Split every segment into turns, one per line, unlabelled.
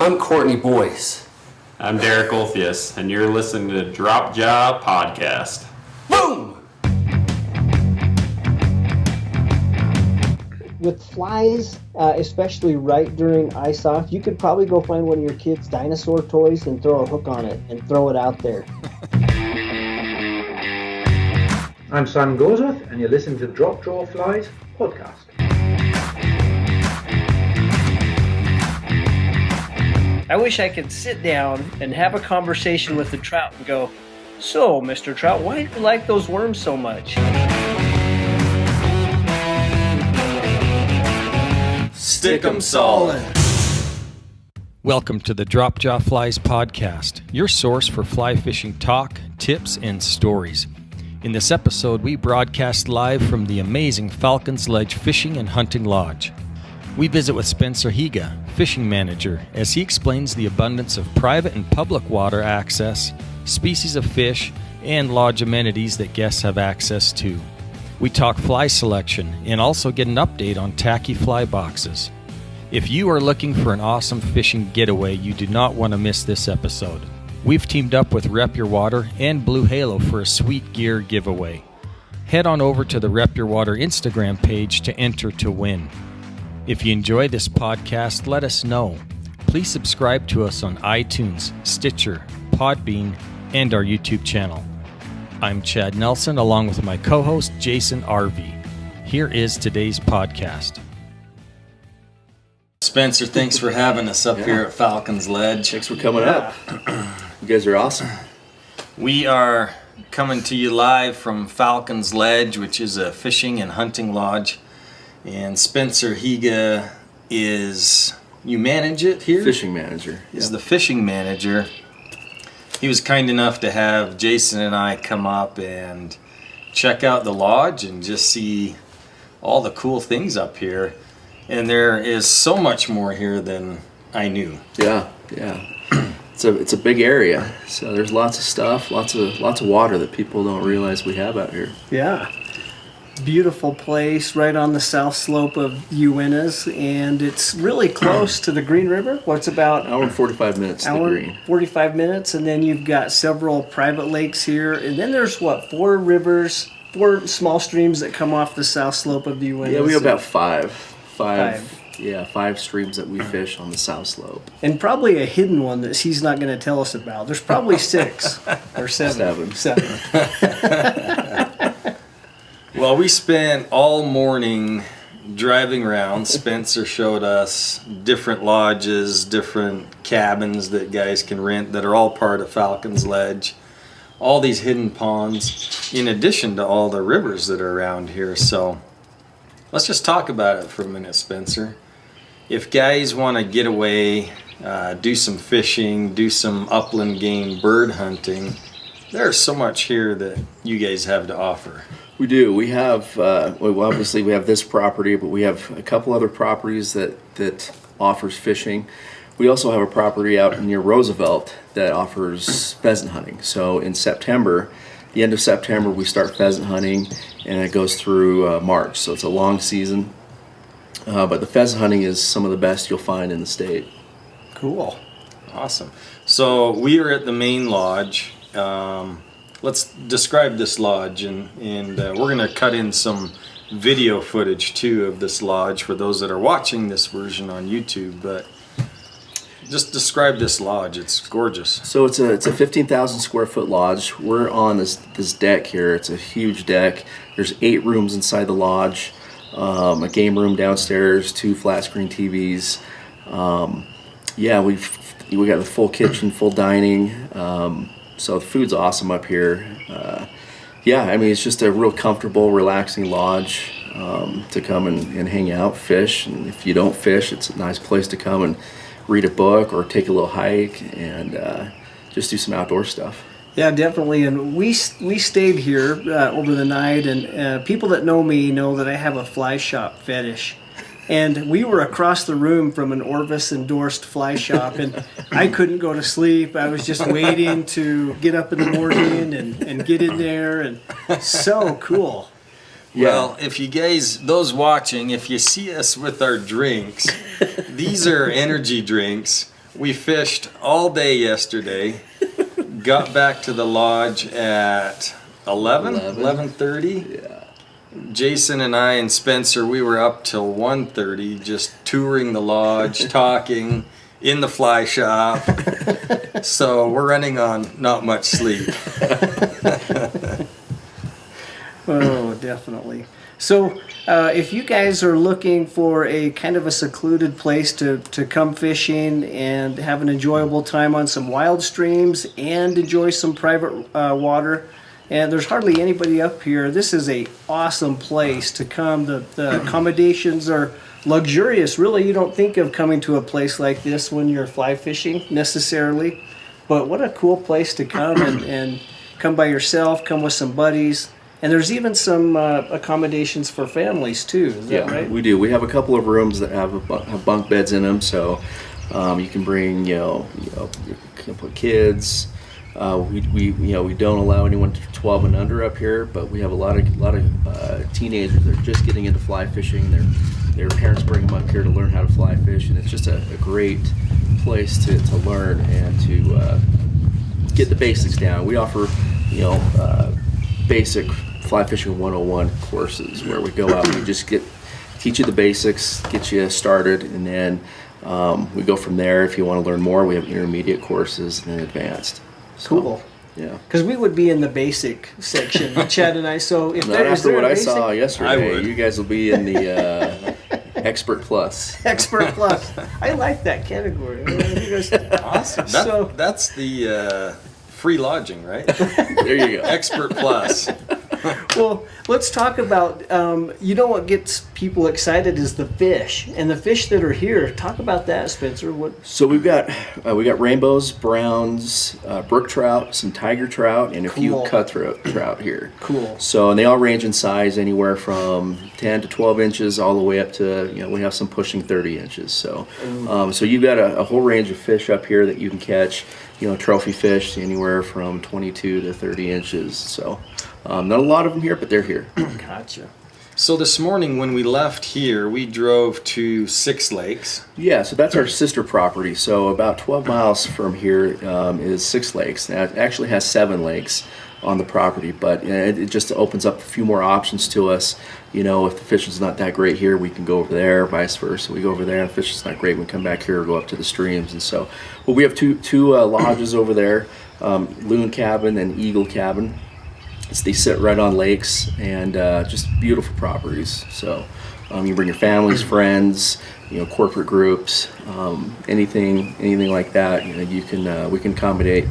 I'm Courtney Boyce.
I'm Derek Olthius, and you're listening to Drop Jaw Podcast.
Boom!
With flies, especially right during ice off, you could probably go find one of your kids' dinosaur toys and throw a hook on it and throw it out there.
I'm Simon Gorsworth, and you're listening to Drop Jaw Flies Podcast.
I wish I could sit down and have a conversation with the trout and go, "So, Mr. Trout, why do you like those worms so much?"
Stick 'em solid.
Welcome to the Drop Jaw Flies Podcast, your source for fly fishing talk, tips, and stories. In this episode, we broadcast live from the amazing Falcons Ledge Fishing and Hunting Lodge. We visit with Spencer Higa, fishing manager, as he explains the abundance of private and public water access, species of fish, and lodge amenities that guests have access to. We talk fly selection and also get an update on Tacky fly boxes. If you are looking for an awesome fishing getaway, you do not want to miss this episode. We've teamed up with Rep Your Water and Blue Halo for a sweet gear giveaway. Head on over to the Rep Your Water Instagram page to enter to win. If you enjoy this podcast, let us know. Please subscribe to us on iTunes, Stitcher, Podbean, and our YouTube channel. I'm Chad Nelson, along with my co-host Jason Arvey. Here is today's podcast. Spencer, thanks for having us up here at Falcons Ledge.
Thanks for coming up. You guys are awesome.
We are coming to you live from Falcons Ledge, which is a fishing and hunting lodge. And Spencer Higa is, you manage it here?
Fishing manager.
Is the fishing manager. He was kind enough to have Jason and I come up and check out the lodge and just see all the cool things up here. And there is so much more here than I knew.
Yeah. It's a big area. So there's lots of stuff, lots of water that people don't realize we have out here.
Yeah. Beautiful place right on the south slope of Uintas, and it's really close to the Green River. What's about
Hour and 45 minutes to the green.
45 minutes, and then you've got several private lakes here, and then there's four rivers, four small streams that come off the south slope of the Uintas.
Yeah, we have about five. Yeah, 5 streams that we fish on the south slope.
And probably a hidden one that he's not going to tell us about. There's probably 6 or 7.
Well, we spent all morning driving around. Spencer showed us different lodges, different cabins that guys can rent that are all part of Falcons Ledge. All these hidden ponds, in addition to all the rivers that are around here. So let's just talk about it for a minute, Spencer. If guys want to get away, do some fishing, do some upland game bird hunting, there's so much here that you guys have to offer.
We do. We have, obviously we have this property, but we have a couple other properties that offers fishing. We also have a property out near Roosevelt that offers pheasant hunting. So in September, the end of September, we start pheasant hunting, and it goes through March. So it's a long season. But the pheasant hunting is some of the best you'll find in the state.
Cool.
Awesome. So we are at the main lodge. Let's describe this lodge, and we're going to cut in some video footage too of this lodge for those that are watching this version on YouTube. But just describe this lodge. It's gorgeous.
So it's a 15,000 square foot lodge. We're on this deck here. It's a huge deck. There's 8 rooms inside the lodge, a game room downstairs, 2 flat screen TVs. We got a full kitchen, full dining. So the food's awesome up here. It's just a real comfortable, relaxing lodge to come and hang out, fish. And if you don't fish, it's a nice place to come and read a book or take a little hike and just do some outdoor stuff.
Yeah, definitely. And we stayed here over the night, and people that know me know that I have a fly shop fetish. And we were across the room from an Orvis-endorsed fly shop, and I couldn't go to sleep. I was just waiting to get up in the morning and get in there, and so cool.
Well, if you guys, those watching, if you see us with our drinks, these are energy drinks. We fished all day yesterday. Got back to the lodge at 11:30.
Yeah.
Jason and I and Spencer, we were up till 1:30 just touring the lodge, talking in the fly shop. So we're running on not much sleep.
Oh, definitely. So, if you guys are looking for a kind of a secluded place to come fishing and have an enjoyable time on some wild streams and enjoy some private water, and there's hardly anybody up here, this is a awesome place to come. The accommodations are luxurious. Really, you don't think of coming to a place like this when you're fly fishing necessarily, but what a cool place to come and come by yourself, come with some buddies. And there's even some accommodations for families too. Is that right?
We do. We have a couple of rooms that have bunk beds in them, so you can bring you can put kids. We don't allow anyone to 12 and under up here, but we have a lot of teenagers that are just getting into fly fishing. Their parents bring them up here to learn how to fly fish, and it's just a great place to learn and to get the basics down. We offer basic fly fishing 101 courses where we go out and we just teach you the basics, get you started, and then we go from there. If you want to learn more, we have intermediate courses and then advanced.
Cool.
Yeah.
Because we would be in the basic section, Chad and I. So if
Not after what I
basic?
saw yesterday,
I would.
you guys will be in the Expert Plus.
Expert Plus. I like that category.
Awesome. That's the free lodging, right?
There you go.
Expert Plus.
Well, let's talk about, what gets people excited is the fish. And the fish that are here, talk about that, Spencer.
So we got rainbows, browns, brook trout, some tiger trout, and a few cutthroat trout here.
Cool.
So, and they all range in size anywhere from 10 to 12 inches all the way up to, we have some pushing 30 inches. So, so you've got a whole range of fish up here that you can catch, trophy fish anywhere from 22 to 30 inches. So, not a lot of them here, but they're here.
Gotcha.
So this morning when we left here, we drove to Six Lakes.
Yeah, so that's our sister property. So about 12 miles from here is Six Lakes. Now, it actually has 7 lakes on the property, but it just opens up a few more options to us. If the fishing's not that great here, we can go over there, vice versa. We go over there, and the fishing's not great, we come back here or go up to the streams. And so, well, we have two lodges over there, Loon Cabin and Eagle Cabin. They sit right on lakes and just beautiful properties. So you bring your families, friends, corporate groups, anything like that. We can accommodate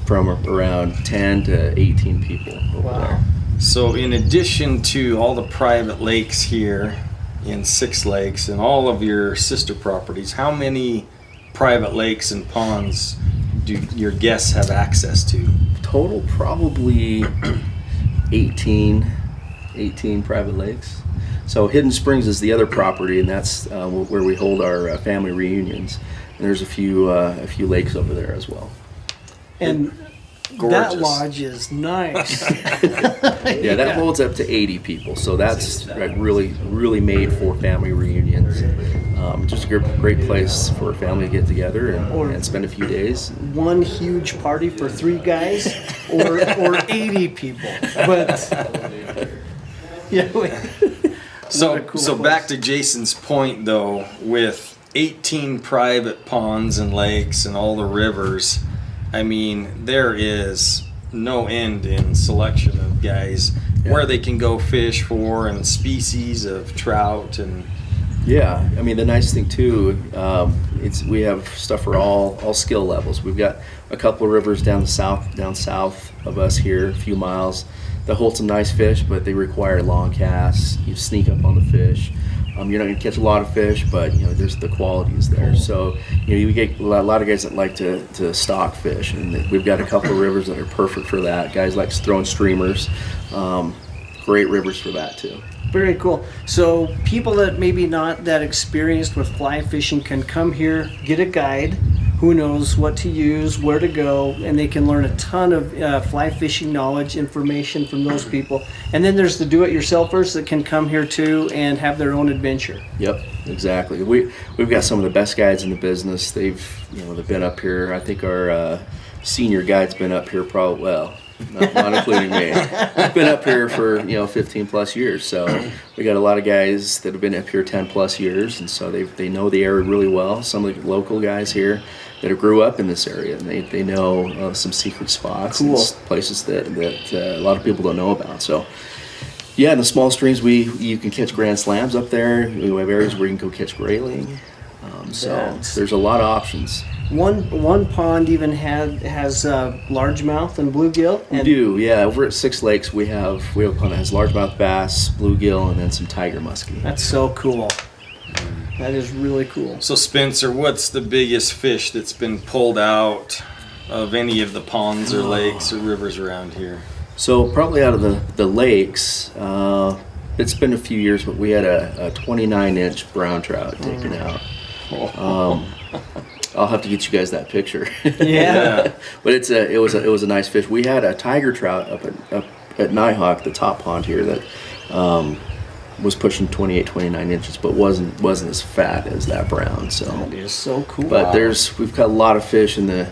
from around 10 to 18 people over there.
So in addition to all the private lakes here in Six Lakes and all of your sister properties, how many private lakes and ponds do your guests have access to?
Total probably 18 private lakes. So Hidden Springs is the other property, and that's where we hold our family reunions. And there's a few lakes over there as well.
And
Gorgeous.
that lodge is nice.
Yeah, that holds up to 80 people. So that's really made for family reunions. Just a great place for a family to get together and spend a few days.
One huge party for 3 guys or 80 people. But yeah.
So
place.
back to Jason's point though, with 18 private ponds and lakes and all the rivers, I mean, there is no end in selection of guys where they can go fish for and species of trout and.
Yeah, I mean the nice thing too, we have stuff for all skill levels. We've got a couple of rivers down south of us here, a few miles, that hold some nice fish, but they require long casts. You sneak up on the fish. You're not going to catch a lot of fish, but there's the quality is there. So you get a lot of guys that like to stock fish, and we've got a couple of rivers that are perfect for that. Guys like throwing streamers, great rivers for that too.
Very cool. So people that maybe not that experienced with fly fishing can come here, get a guide who knows what to use, where to go, and they can learn a ton of fly fishing knowledge, information from those people. And then there's the do-it-yourselfers that can come here too and have their own adventure.
Yep. exactly. We've got some of the best guides in the business. They've been up here. I think our senior guide's been up here not including me. I've been up here for 15 plus years. So we got a lot of guys that have been up here 10 plus years, and so they know the area really well. Some of the local guys here that have grew up in this area, and they know some secret spots,
cool.
and places that a lot of people don't know about. So. Yeah, in the small streams, you can catch grand slams up there. We have areas where you can go catch grayling. So there's a lot of options.
One pond even has largemouth and bluegill.
We do, yeah. Over at Six Lakes, we have a pond that has largemouth bass, bluegill, and then some tiger muskie.
That's so cool. That is really cool.
So Spencer, what's the biggest fish that's been pulled out of any of the ponds or lakes or rivers around here?
So probably out of the lakes, it's been a few years, but we had a 29-inch brown trout taken out. I'll have to get you guys that picture.
Yeah.
But it was a nice fish. We had a tiger trout up at Nighthawk, the top pond here, that was pushing 28, 29 inches, but wasn't as fat as that brown. So
that is so cool.
But we've got a lot of fish in the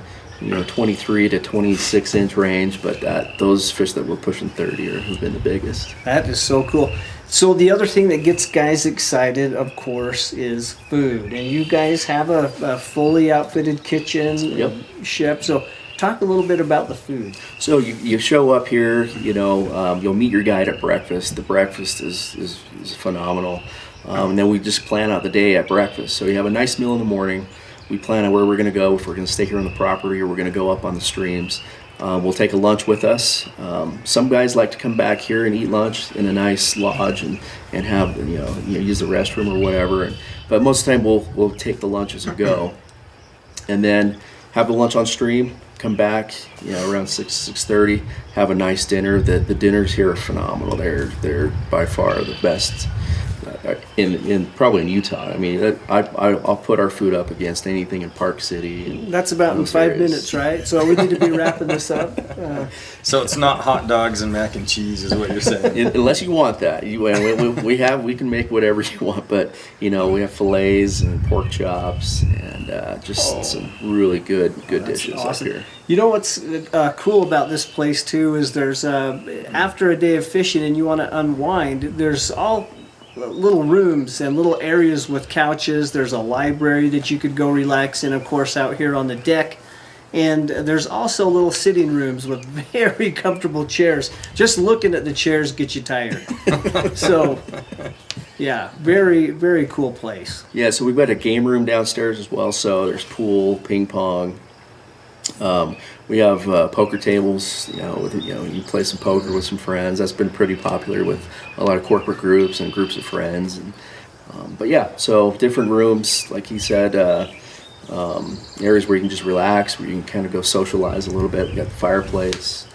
23 to 26 inch range, but those fish that were pushing 30 have been the biggest.
That is so cool. So the other thing that gets guys excited, of course, is food. And you guys have a fully outfitted kitchen.
Yep.
Chef. So talk a little bit about the food.
So you show up here, you'll meet your guide at breakfast. The breakfast is phenomenal. And then we just plan out the day at breakfast. So you have a nice meal in the morning. We plan on where we're going to go, if we're going to stay here on the property or we're going to go up on the streams. We'll take a lunch with us. Some guys like to come back here and eat lunch in a nice lodge and have use the restroom or whatever. But most of the time we'll take the lunch as we go, and then have the lunch on stream. Come back, around 6:30. Have a nice dinner. The dinners here are phenomenal. They're by far the best. Probably in Utah. I mean, I'll put our food up against anything in Park City.
That's about in 5 minutes, right? So we need to be wrapping this up.
So it's not hot dogs and mac and cheese, is what you're saying?
Unless you want that, we can make whatever you want, but we have fillets and pork chops and some really good dishes
awesome.
up here.
You know what's cool about this place too is there's after a day of fishing and you want to unwind, there's all little rooms and little areas with couches. There's a library that you could go relax in, of course, out here on the deck. And there's also little sitting rooms with very comfortable chairs. Just looking at the chairs gets you tired. So, yeah, very, very cool place.
Yeah, so we've got a game room downstairs as well. So there's pool, ping pong. We have poker tables. You play some poker with some friends. That's been pretty popular with a lot of corporate groups and groups of friends. And but yeah, so different rooms, like he said, areas where you can just relax, where you can kind of go socialize a little bit. We got the fireplace.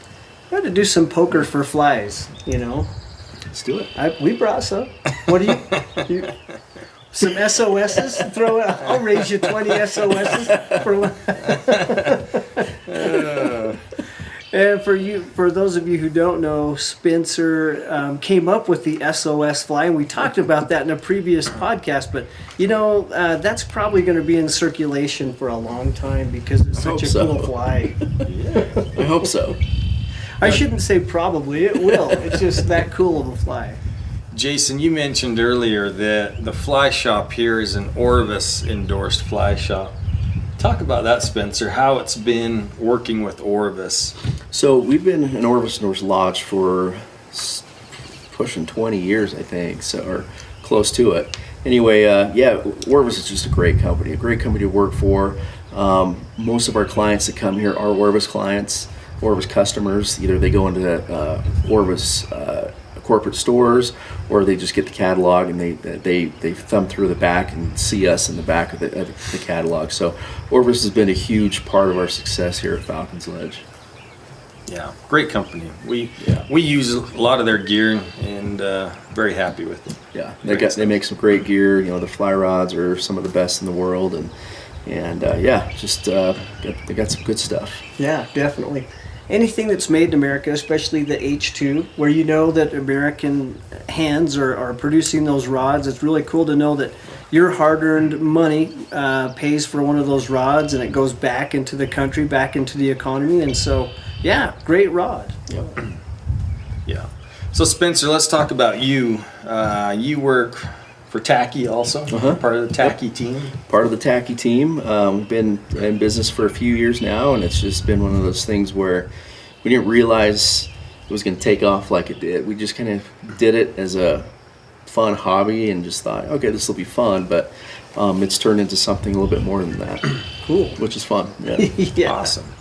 We got to do some poker for flies.
Let's do it.
We brought some. What do you some SOSs? Throw it. I'll raise you 20 SOSs for. And for those of you who don't know, Spencer came up with the SOS fly, and we talked about that in a previous podcast. But that's probably going to be in circulation for a long time because it's such a cool fly.
I hope so.
I shouldn't say probably. It will. It's just that cool of a fly.
Jason, you mentioned earlier that the fly shop here is an Orvis endorsed fly shop. Talk about that, Spencer, how it's been working with Orvis.
So we've been an Orvis endorsed lodge for pushing 20 years, I think, or close to it. Anyway, Orvis is just a great company to work for. Most of our clients that come here are Orvis clients, Orvis customers. Either they go into Orvis corporate stores, or they just get the catalog and they thumb through the back and see us in the back of the catalog. So Orvis has been a huge part of our success here at Falcons Ledge.
Yeah, great company. We use a lot of their gear and very happy with it.
Yeah, they make some great gear. The fly rods are some of the best in the world, and they got some good stuff.
Yeah, definitely. Anything that's made in America, especially the H2, where you know that American hands are producing those rods, it's really cool to know that your hard-earned money pays for one of those rods, and it goes back into the country, back into the economy. And so, yeah, great rod.
Yep.
Yeah. So Spencer, let's talk about you. You work for Tacky also, part of the Tacky team.
Part of the Tacky team. We've been in business for a few years now, and it's just been one of those things where we didn't realize it was going to take off like it did. We just kind of did it as a fun hobby and just thought, okay, this will be fun, but it's turned into something a little bit more than that.
Cool.
Which is fun. Yeah.
Yeah.
Awesome.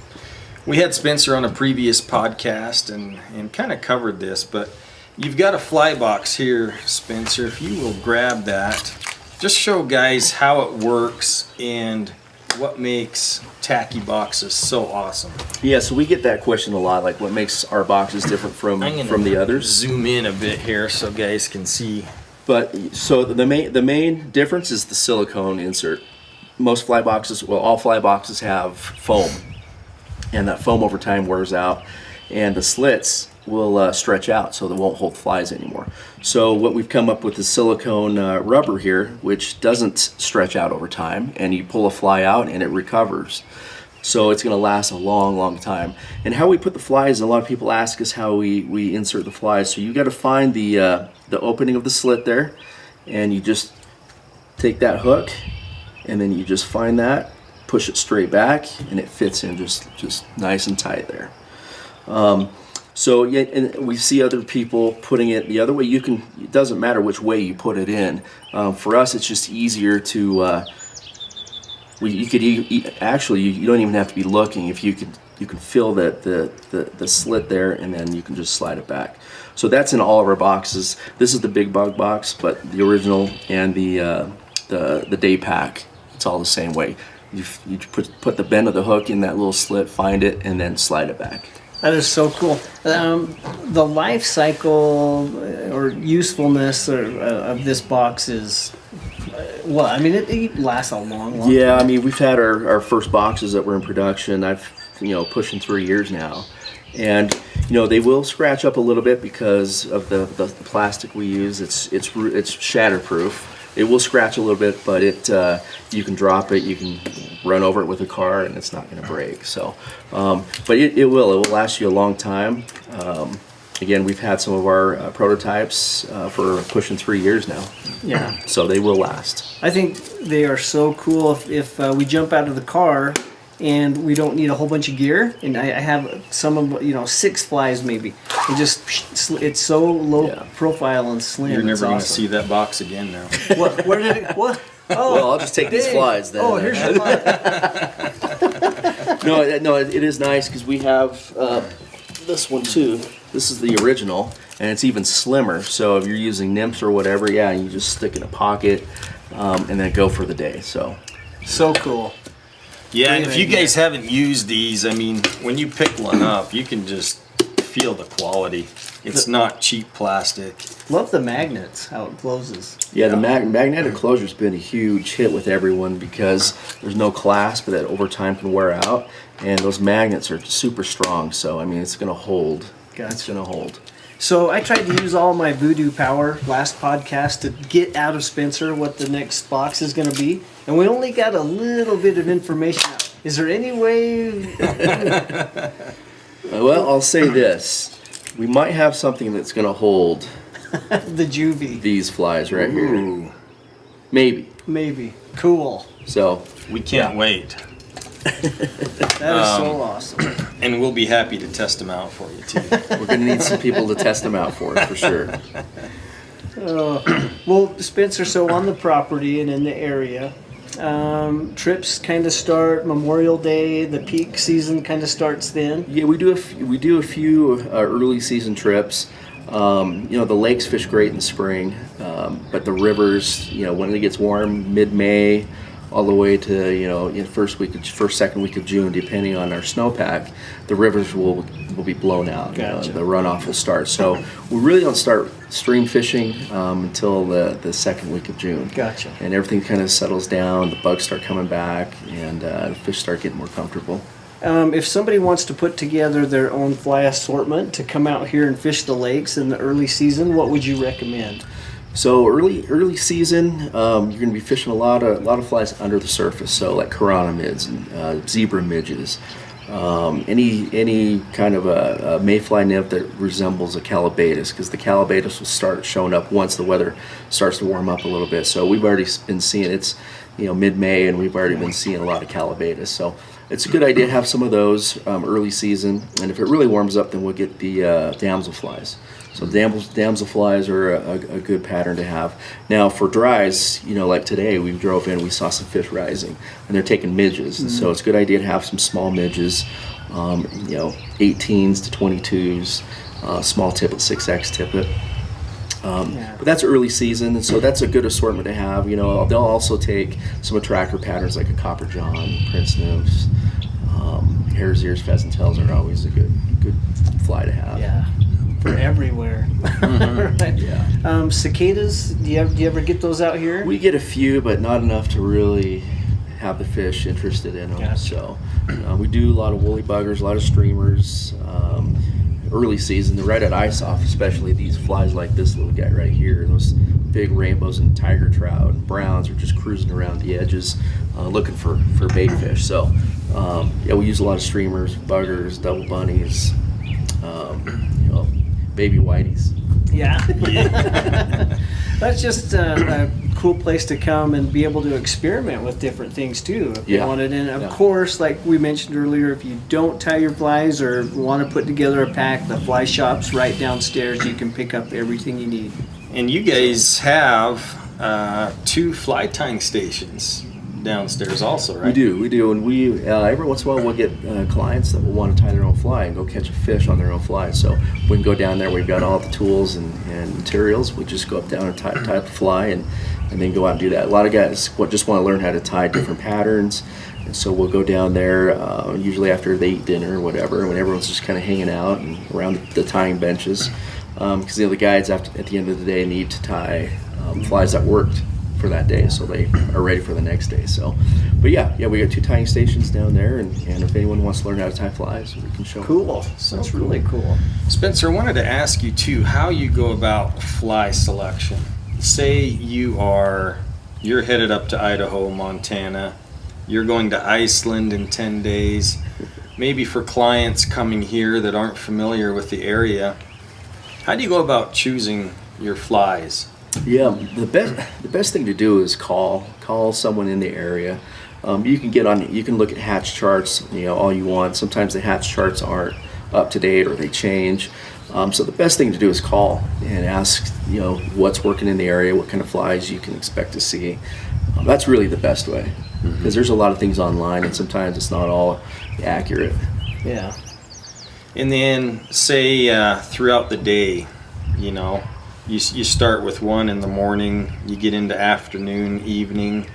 We had Spencer on a previous podcast and kind of covered this, but you've got a fly box here, Spencer. If you will grab that, just show guys how it works and what makes Tacky boxes so awesome.
Yeah, so we get that question a lot, like what makes our boxes different from the others.
Zoom in a bit here so guys can see.
But so the main difference is the silicone insert. Most fly boxes, well, all fly boxes have foam, and that foam over time wears out, and the slits will stretch out so they won't hold flies anymore. So what we've come up with is silicone rubber here, which doesn't stretch out over time, and you pull a fly out and it recovers. So it's going to last a long, long time. And how we put the flies, a lot of people ask us how we insert the flies. So you got to find the opening of the slit there, and you just take that hook, and then you just find that, push it straight back, and it fits in just nice and tight there. So yeah, and we see other people putting it the other way. It doesn't matter which way you put it in. For us, it's just easier to. Actually, you don't even have to be looking. If you can feel the slit there, and then you can just slide it back. So that's in all of our boxes. This is the big bug box, but the original and the day pack, it's all the same way. You put the bend of the hook in that little slit, find it, and then slide it back.
That is so cool. The life cycle or usefulness of this box is, well, I mean, it lasts a long time.
Yeah, I mean, we've had our first boxes that were in production. I've, pushing 3 years now. And, they will scratch up a little bit because of the plastic we use. It's shatterproof. It will scratch a little bit, but you can drop it, you can run over it with a car, and it's not going to break. So, but it will last you a long time. Again, we've had some of our prototypes for pushing 3 years now.
Yeah.
So they will last.
I think they are so cool. If we jump out of the car and we don't need a whole bunch of gear, and I have some of 6 flies maybe, and it's so low profile and slim.
You're never going to
awesome.
see that box again now.
What? Where did it? What? Oh,
Well, I'll just take these flies then.
Oh, here's your fly.
No, it is nice because we have this one too. This is the original, and it's even slimmer. So if you're using nymphs or whatever, yeah, you just stick in a pocket and then go for the day. So
Cool.
Yeah, and if you guys haven't used these, I mean, when you pick one up, you can just feel the quality. It's not cheap plastic.
Love the magnets, how it closes.
yeah, the magnetic closure's been a huge hit with everyone because there's no clasp that over time can wear out, and those magnets are super strong. So I mean, it's going to hold.
Gotcha.
It's going to hold.
So I tried to use all my voodoo power last podcast to get out of Spencer what the next box is going to be, and we only got a little bit of information out. Is there any way?
Well, I'll say this: we might have something that's going to hold
The juvie.
these flies right here.
Ooh,
Maybe. Cool.
So
we can't wait.
That is so awesome.
And we'll be happy to test them out for you, too.
we're going to need some people to test them out for us, for sure.
Well, Spencer, so on the property and in the area, trips kind of start Memorial Day. The peak season kind of starts then.
Yeah, we do a few early season trips. The lakes fish great in the spring, but the rivers, when it gets warm, mid-May, all the way to first second week of June, depending on our snowpack, the rivers will be blown out.
Gotcha.
The runoff will start. So we really don't start stream fishing until the second week of June.
Gotcha.
And everything kind of settles down. The bugs start coming back, and the fish start getting more comfortable.
If somebody wants to put together their own fly assortment to come out here and fish the lakes in the early season, what would you recommend?
So early season, you're going to be fishing a lot of flies under the surface. So like chironomids and zebra midges, any kind of a mayfly nymph that resembles a calabatus, because the calabatus will start showing up once the weather starts to warm up a little bit. So we've already been seeing it's mid-May, and we've already been seeing a lot of calabatus. So it's a good idea to have some of those early season. And if it really warms up, then we'll get the damselflies. So damselflies are a good pattern to have. Now for dries, like today, we drove in, we saw some fish rising, and they're taking midges. And so it's a good idea to have some small midges, 18s to 22s, small tippet, 6X tippet. But that's early season, and so that's a good assortment to have. They'll also take some attractor patterns like a copper john, prince nymphs, hare's ears, pheasant tails are always a good fly to have.
Yeah. For everywhere. Right.
Yeah.
Cicadas, do you ever get those out here?
We get a few, but not enough to really have the fish interested in them.
Gotcha.
So we do a lot of woolly buggers, a lot of streamers. Early season, right at ice off, especially these flies like this little guy right here. Those big rainbows and tiger trout and browns are just cruising around the edges, looking for bait fish. So we use a lot of streamers, buggers, double bunnies, baby whiteys.
Yeah. That's just a cool place to come and be able to experiment with different things too. If you wanted, and of course, like we mentioned earlier, if you don't tie your flies or want to put together a pack, the fly shop's right downstairs. You can pick up everything you need.
And you guys have 2 fly tying stations downstairs also, right?
We do, and we every once in a while we'll get clients that will want to tie their own fly and go catch a fish on their own fly. So we can go down there. We've got all the tools and materials. We just go up down and tie up the fly and then go out and do that. A lot of guys just want to learn how to tie different patterns, and so we'll go down there usually after they eat dinner or whatever, when everyone's just kind of hanging out and around the tying benches, because the guides at the end of the day need to tie flies that worked for that day, so they are ready for the next day. So, but we got 2 tying stations down there, and if anyone wants to learn how to tie flies, we can show them.
Cool. That's really cool.
Spencer, I wanted to ask you too how you go about fly selection. Say you're headed up to Idaho, Montana, you're going to Iceland in 10 days. Maybe for clients coming here that aren't familiar with the area, how do you go about choosing your flies?
Yeah, the best thing to do is call someone in the area. You can look at hatch charts, all you want. Sometimes the hatch charts aren't up to date or they change. So the best thing to do is call and ask, what's working in the area, what kind of flies you can expect to see. That's really the best way, because there's a lot of things online and sometimes it's not all accurate.
Yeah.
And then say throughout the day, you start with one in the morning, you get into afternoon, evening.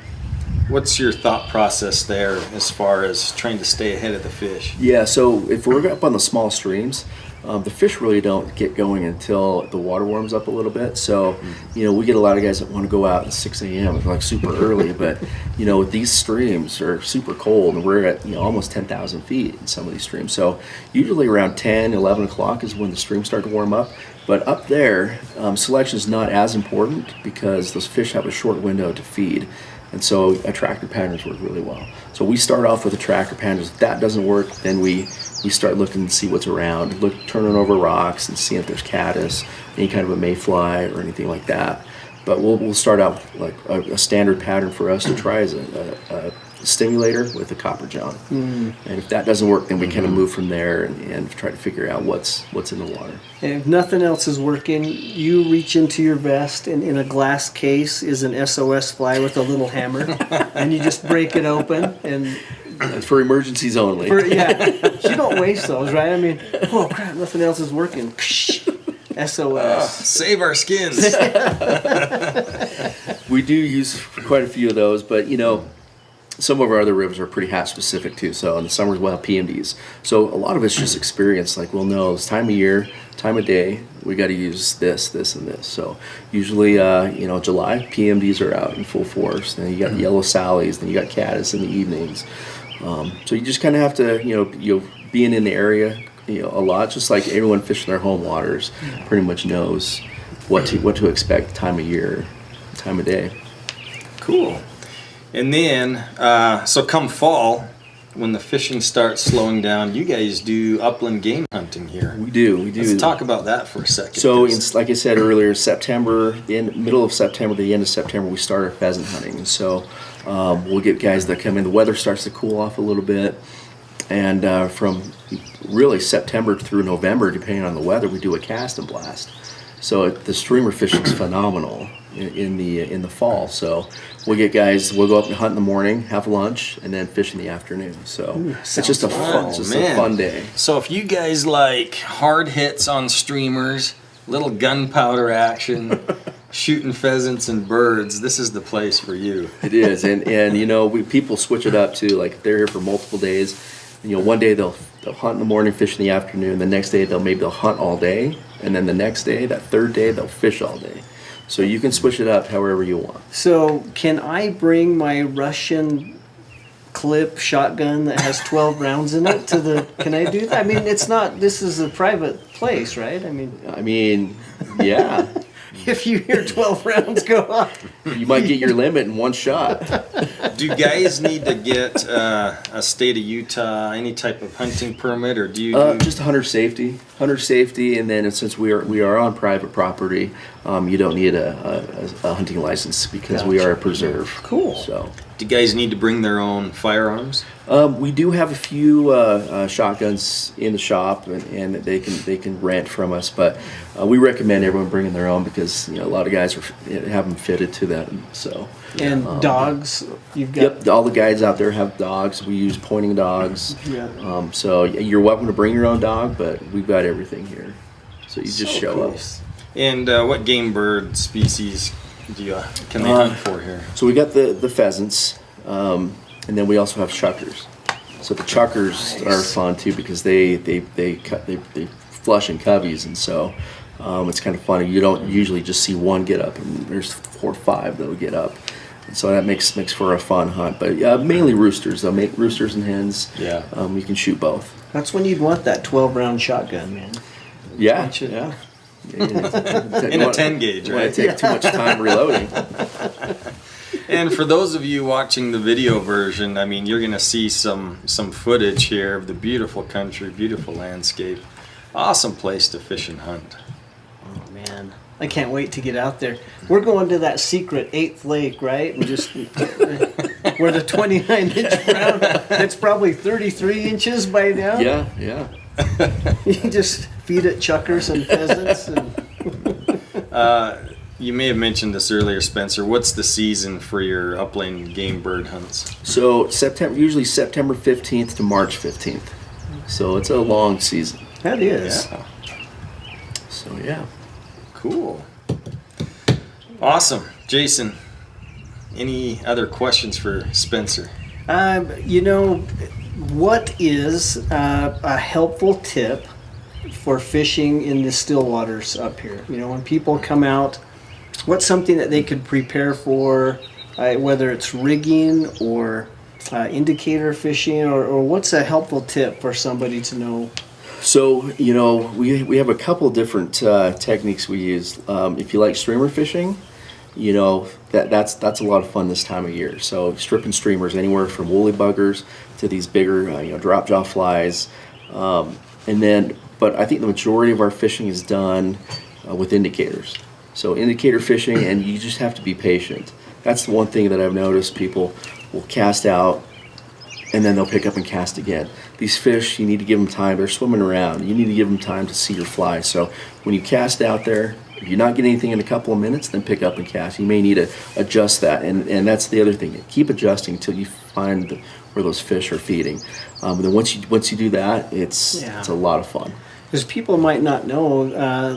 What's your thought process there as far as trying to stay ahead of the fish?
Yeah, so if we're up on the small streams, the fish really don't get going until the water warms up a little bit. So, we get a lot of guys that want to go out at 6 a.m. It's like super early, but, these streams are super cold, and we're at almost 10,000 feet in some of these streams. So usually around 10, 11 o'clock is when the streams start to warm up. But up there, selection is not as important because those fish have a short window to feed. And so attractor patterns work really well. So we start off with attractor patterns. If that doesn't work, then we start looking to see what's around, turning over rocks and seeing if there's caddis, any kind of a mayfly or anything like that. But we'll start out like a standard pattern for us to try is a stimulator with a copper john. And if that doesn't work, then we kind of move from there and try to figure out what's in the water.
And if nothing else is working, you reach into your vest, and in a glass case is an SOS fly with a little hammer, and you just break it open. And
it's for emergencies only.
You don't waste those, right? I mean, oh crap, nothing else is working. SOS.
Save our skins.
We do use quite a few of those, but some of our other rivers are pretty hatch specific too. So in the summers we'll have PMDs. So a lot of it's just experience. Like we'll know it's time of year, time of day, we got to use this, and this. So usually, July, PMDs are out in full force. Then you got yellow sallies, then you got caddis in the evenings. So you just kind of have to, being in the area, a lot, just like everyone fishing their home waters pretty much knows what to expect, time of year, time of day.
Cool. And then, so come fall, when the fishing starts slowing down, you guys do upland game hunting here.
We do.
Let's talk about that for a second.
So, it's, like I said earlier, September, middle of September to the end of September, we start our pheasant hunting. And so we'll get guys that come in. The weather starts to cool off a little bit. And from really September through November, depending on the weather, we do a cast and blast. So the streamer fishing is phenomenal in the fall. So we'll get guys. We'll go up and hunt in the morning, have lunch, and then fish in the afternoon. So it's just a fun day.
So if you guys like hard hits on streamers, little gunpowder action, shooting pheasants and birds, this is the place for you.
It is, and people switch it up too. Like if they're here for multiple days, one day they'll hunt in the morning, fish in the afternoon. The next day they'll hunt all day, and then the next day, that third day, they'll fish all day. So you can switch it up however you want.
So can I bring my Russian clip shotgun that has 12 rounds in it can I do that? I mean, this is a private place, right? I mean,
yeah.
If you hear 12 rounds go off,
you might get your limit in one shot.
Do guys need to get a state of Utah, any type of hunting permit, or do you
just hunter safety, and then since we are on private property, you don't need a hunting license because we are a preserve.
Cool.
So,
do guys need to bring their own firearms?
We do have a few shotguns in the shop, and they can rent from us, but we recommend everyone bringing their own because a lot of guys have them fitted to them. So.
And dogs, you've got.
Yep, all the guides out there have dogs. We use pointing dogs.
Yeah.
So you're welcome to bring your own dog, but we've got everything here. So you just show up.
And what game bird species can they hunt for here?
So we got the pheasants, and then we also have chuckers. So the chuckers are fun too because they flush in coveys, and so it's kind of funny. You don't usually just see one get up, and there's 4 or 5 that will get up. And so that makes for a fun hunt. But mainly roosters. They'll make roosters and hens.
Yeah.
You can shoot both.
That's when you'd want that 12-round shotgun, man.
Yeah.
Yeah.
In a 10 gauge, right?
It take too much time reloading.
And for those of you watching the video version, I mean, you're going to see some footage here of the beautiful country, beautiful landscape. Awesome place to fish and hunt.
Oh, man. I can't wait to get out there. We're going to that secret 8th lake, right? And just where the 29-inch round, it's probably 33 inches by now.
Yeah.
You just feed it chuckers and pheasants.
You may have mentioned this earlier, Spencer. What's the season for your upland game bird hunts?
So usually September 15th to March 15th. So it's a long season.
That is.
Yeah.
So yeah.
Cool. Awesome. Jason, any other questions for Spencer?
What is a helpful tip for fishing in the still waters up here? When people come out, what's something that they could prepare for, whether it's rigging or indicator fishing, or what's a helpful tip for somebody to know?
So, we have a couple different techniques we use. If you like streamer fishing, that's a lot of fun this time of year. So stripping streamers anywhere from woolly buggers to these bigger, drop jaw flies. But I think the majority of our fishing is done with indicators. So indicator fishing, and you just have to be patient. That's the one thing that I've noticed. People will cast out, and then they'll pick up and cast again. These fish, you need to give them time. They're swimming around. You need to give them time to see your fly. So when you cast out there, if you're not getting anything in a couple of minutes, then pick up and cast. You may need to adjust that, and that's the other thing. Keep adjusting until you find where those fish are feeding. Then once you do that, it's a lot of fun.
Because people might not know,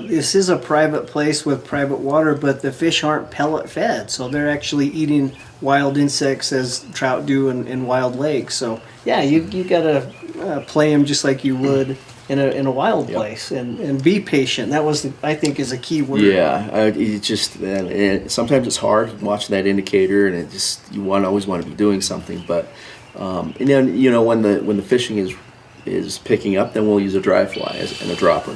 this is a private place with private water, but the fish aren't pellet fed, so they're actually eating wild insects as trout do in wild lakes. So you gotta play them just like you would in a wild place, and be patient. That I think is a key word.
Yeah, it just sometimes it's hard watching that indicator, and you always want to be doing something. But and then when the fishing is picking up, then we'll use a dry fly and a dropper.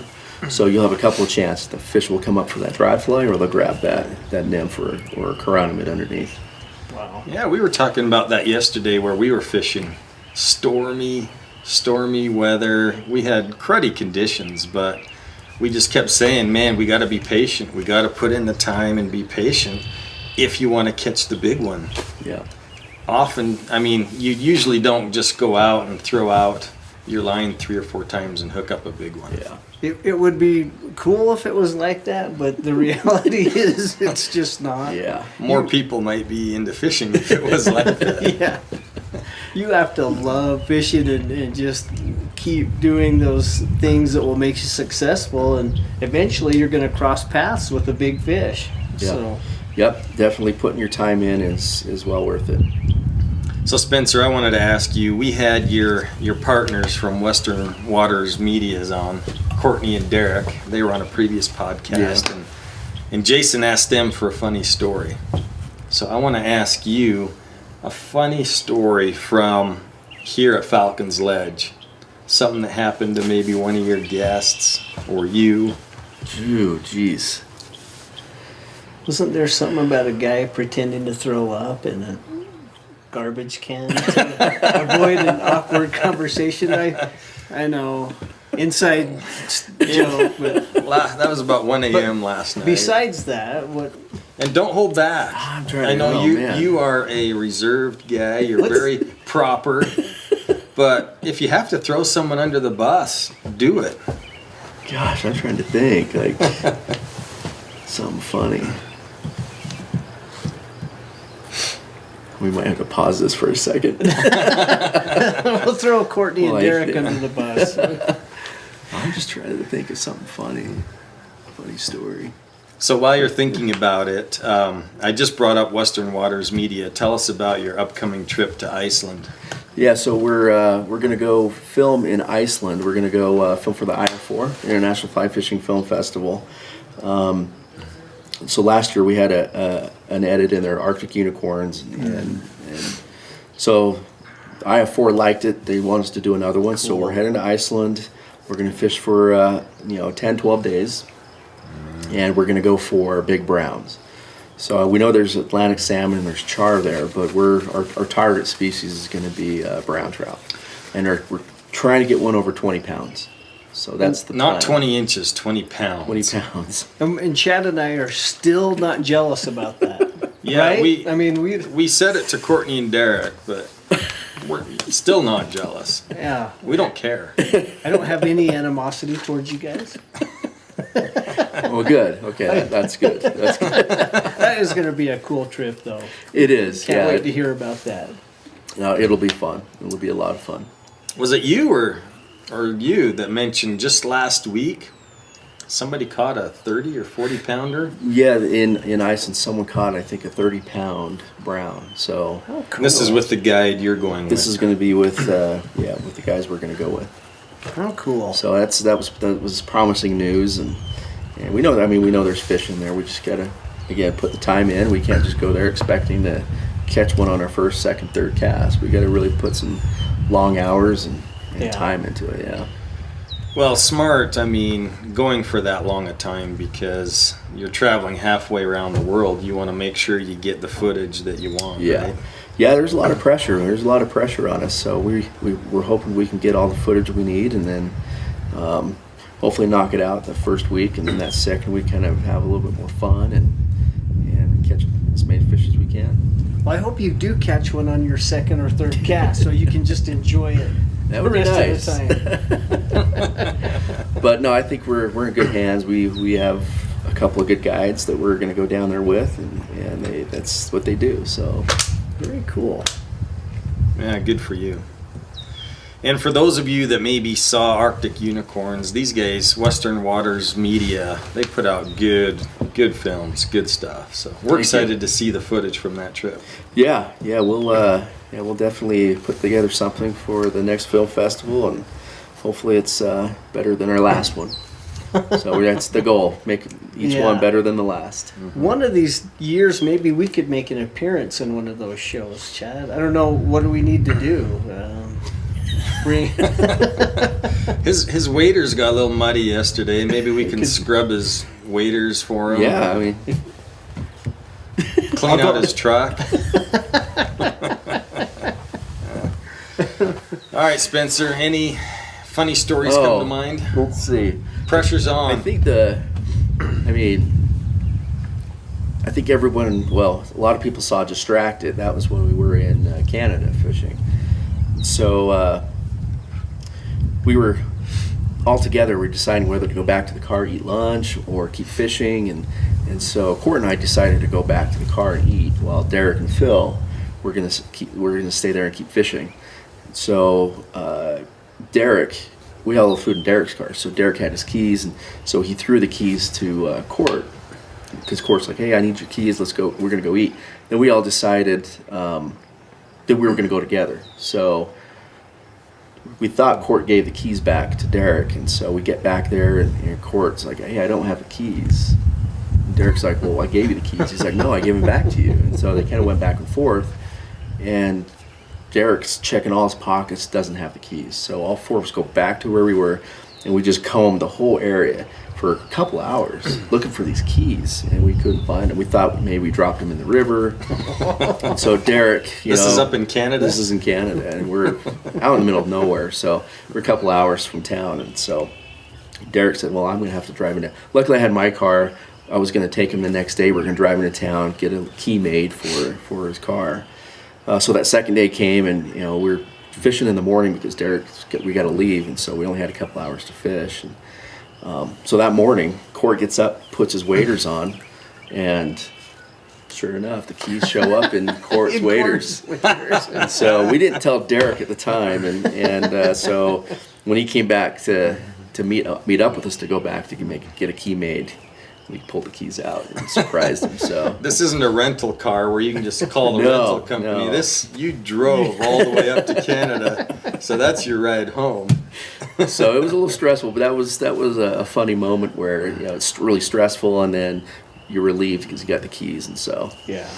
So you'll have a couple of chances. The fish will come up for that dry fly, or they'll grab that nymph or a chironomid underneath.
Wow.
Yeah, we were talking about that yesterday where we were fishing. Stormy weather. We had cruddy conditions, but we just kept saying, man, we got to be patient. We got to put in the time and be patient if you want to catch the big one.
Yeah.
Often, I mean, you usually don't just go out and throw out your line 3 or 4 times and hook up a big one.
Yeah.
It would be cool if it was like that, but the reality is it's just not.
Yeah.
More people might be into fishing if it was like that.
Yeah. You have to love fishing and just keep doing those things that will make you successful, and eventually you're going to cross paths with a big fish.
Yeah.
So.
Yep. Definitely putting your time in is well worth it.
So Spencer, I wanted to ask you, we had your partners from Western Waters Media's on, Courtney and Derek. They were on a previous podcast, and Jason asked them for a funny story. So I want to ask you a funny story from here at Falcons Ledge. Something that happened to maybe one of your guests or you.
Ooh, jeez.
Wasn't there something about a guy pretending to throw up in a garbage can to avoid an awkward conversation? I know, inside joke, but
That was about 1 a.m. last night.
besides that, what?
And don't hold back.
I'm trying to
I know
man.
you are a reserved guy. You're very proper. But if you have to throw someone under the bus, do it.
Gosh, I'm trying to think. Like, something funny. We might have to pause this for a second.
We'll throw Courtney and
Well,
Derek
yeah.
under the bus.
I'm just trying to think of something funny. Funny story.
So while you're thinking about it, I just brought up Western Waters Media. Tell us about your upcoming trip to Iceland.
Yeah, so we're going to go film in Iceland. We're going to go film for the IF4 International Fly Fishing Film Festival. So last year we had an edit in there, Arctic unicorns, and so IF4 liked it. They want us to do another one, so we're heading to Iceland. We're going to fish for 10, 12 days, and we're going to go for big browns. So we know there's Atlantic salmon and there's char there, but our target species is going to be brown trout, and we're trying to get one over 20 pounds. So that's the
Not
plan.
20 inches, 20 pounds.
20 pounds.
And Chad and I are still not jealous about that.
Yeah,
right?
we we said it to Courtney and Derek, but we're still not jealous.
Yeah.
We don't care.
I don't have any animosity towards you guys.
Well, good. Okay, that's good. That's good.
That is going to be a cool trip, though.
It is.
Can't wait to hear about that.
No, it'll be fun. It'll be a lot of fun.
Was it you or you that mentioned just last week somebody caught a 30 or 40 pounder?
Yeah, in Iceland, someone caught, I think, a 30-pound brown. So
This is with the guide you're going with.
this is going to be with the guys we're going to go with.
How cool.
So that was promising news, and we know that. I mean, we know there's fish in there. We just gotta put the time in. We can't just go there expecting to catch one on our first, second, third cast. We got to really put some long hours and time into it. Yeah.
Well, smart, I mean, going for that long a time because you're traveling halfway around the world. You want to make sure you get the footage that you want,
Yeah.
right?
Yeah, there's a lot of pressure. There's a lot of pressure on us. So we're hoping we can get all the footage we need, and then hopefully knock it out the first week, and then that second week kind of have a little bit more fun and catch as many fish as we can.
Well, I hope you do catch one on your second or third cast so you can just enjoy it.
That would be nice.
The
But no, I think we're in good hands. We have a couple of good guides that we're going to go down there with, and that's what they do. So very cool.
Yeah, good for you. And for those of you that maybe saw Arctic unicorns, these guys, Western Waters Media, they put out good films, good stuff. So we're excited to see the footage from that trip.
Yeah, we'll definitely put together something for the next film festival, and hopefully it's better than our last one. So that's the goal: make each one better than the last.
One of these years, maybe we could make an appearance in one of those shows, Chad. I don't know. What do we need to do?
His waders got a little muddy yesterday. Maybe we can scrub his waders for him.
Yeah, I mean,
Clean out his truck. All right, Spencer. Any funny stories come to mind?
let's see.
Pressure's on.
I think everyone, well, a lot of people saw Distracted. That was when we were in Canada fishing. So we were all together. We were deciding whether to go back to the car, eat lunch, or keep fishing. And so Court and I decided to go back to the car and eat, while Derek and Phil were gonna stay there and keep fishing. So Derek, we had all the food in Derek's car. So Derek had his keys, and so he threw the keys to Court, because Court's like, "Hey, I need your keys. Let's go. We're gonna go eat." Then we all decided that we were gonna go together. So we thought Court gave the keys back to Derek, and so we get back there, and Court's like, "Hey, I don't have the keys." And Derek's like, "Well, I gave you the keys." He's like, "No, I gave them back to you." And so they kind of went back and forth, and Derek's checking all his pockets, doesn't have the keys. So all four of us go back to where we were, and we just combed the whole area for a couple hours looking for these keys, and we couldn't find them. We thought maybe we dropped them in the river. And so Derek,
this is up in Canada?
This is in Canada, and we're out in the middle of nowhere. So we're a couple hours from town, and so Derek said, "Well, I'm going to have to drive into." Luckily, I had my car. I was going to take him the next day. We're going to drive into town, get a key made for his car. So that second day came, and we were fishing in the morning because we got to leave, and so we only had a couple hours to fish. And so that morning, Court gets up, puts his waders on, and sure enough, the keys show up in Court's waders. And so we didn't tell Derek at the time, and so when he came back to meet up with us to go back to get a key made, we pulled the keys out and surprised him. So
this isn't a rental car where you can just call the rental company.
No.
This, you drove all the way up to Canada, so that's your ride home.
So it was a little stressful, but that was a funny moment where it's really stressful, and then you're relieved because you got the keys, and so
Yeah.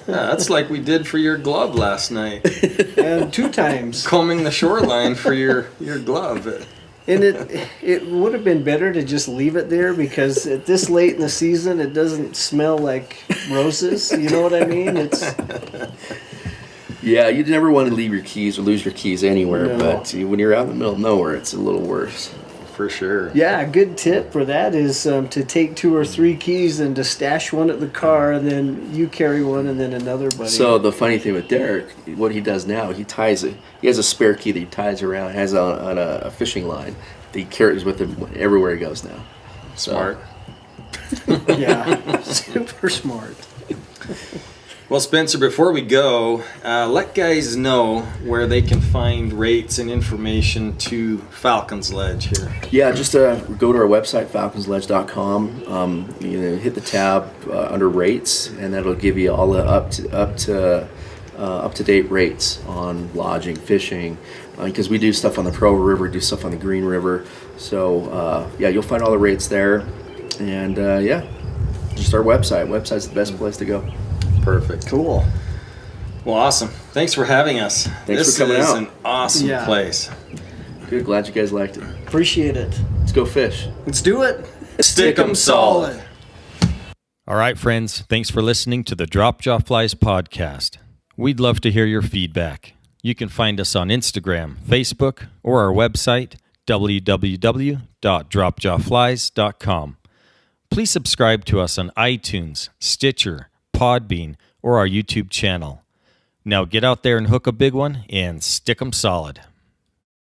That's like we did for your glove last night.
And 2 times.
Combing the shoreline for your glove.
And it would have been better to just leave it there, because at this late in the season, it doesn't smell like roses. You know what I mean?
Yeah, you'd never want to leave your keys or lose your keys anywhere,
No.
but when you're out in the middle of nowhere, it's a little worse.
For sure.
Yeah, a good tip for that is to take 2 or 3 keys and to stash one at the car, and then you carry one, and then another buddy.
So the funny thing with Derek, what he does now, he has a spare key that he ties around, has on a fishing line that he carries with him everywhere he goes now.
Smart.
Yeah, super smart.
Well, Spencer, before we go, let guys know where they can find rates and information to Falcons Ledge here.
Yeah, just go to our website, falconsledge.com. Hit the tab under rates, and that'll give you all the up to date rates on lodging, fishing, because we do stuff on the Provo River, do stuff on the Green River. So you'll find all the rates there, and just our website. Website's the best place to go.
Perfect.
Cool.
Well, awesome. Thanks for having us.
Thanks for coming
This is
out.
an awesome
Yeah.
place.
Good, glad you guys liked it.
Appreciate it.
Let's go fish.
Let's do it.
Stick 'em solid. All right, friends. Thanks for listening to the Drop Jaw Flies podcast. We'd love to hear your feedback. You can find us on Instagram, Facebook, or our website, www.dropjawflies.com. Please subscribe to us on iTunes, Stitcher, Podbean, or our YouTube channel. Now get out there and hook a big one and stick 'em solid.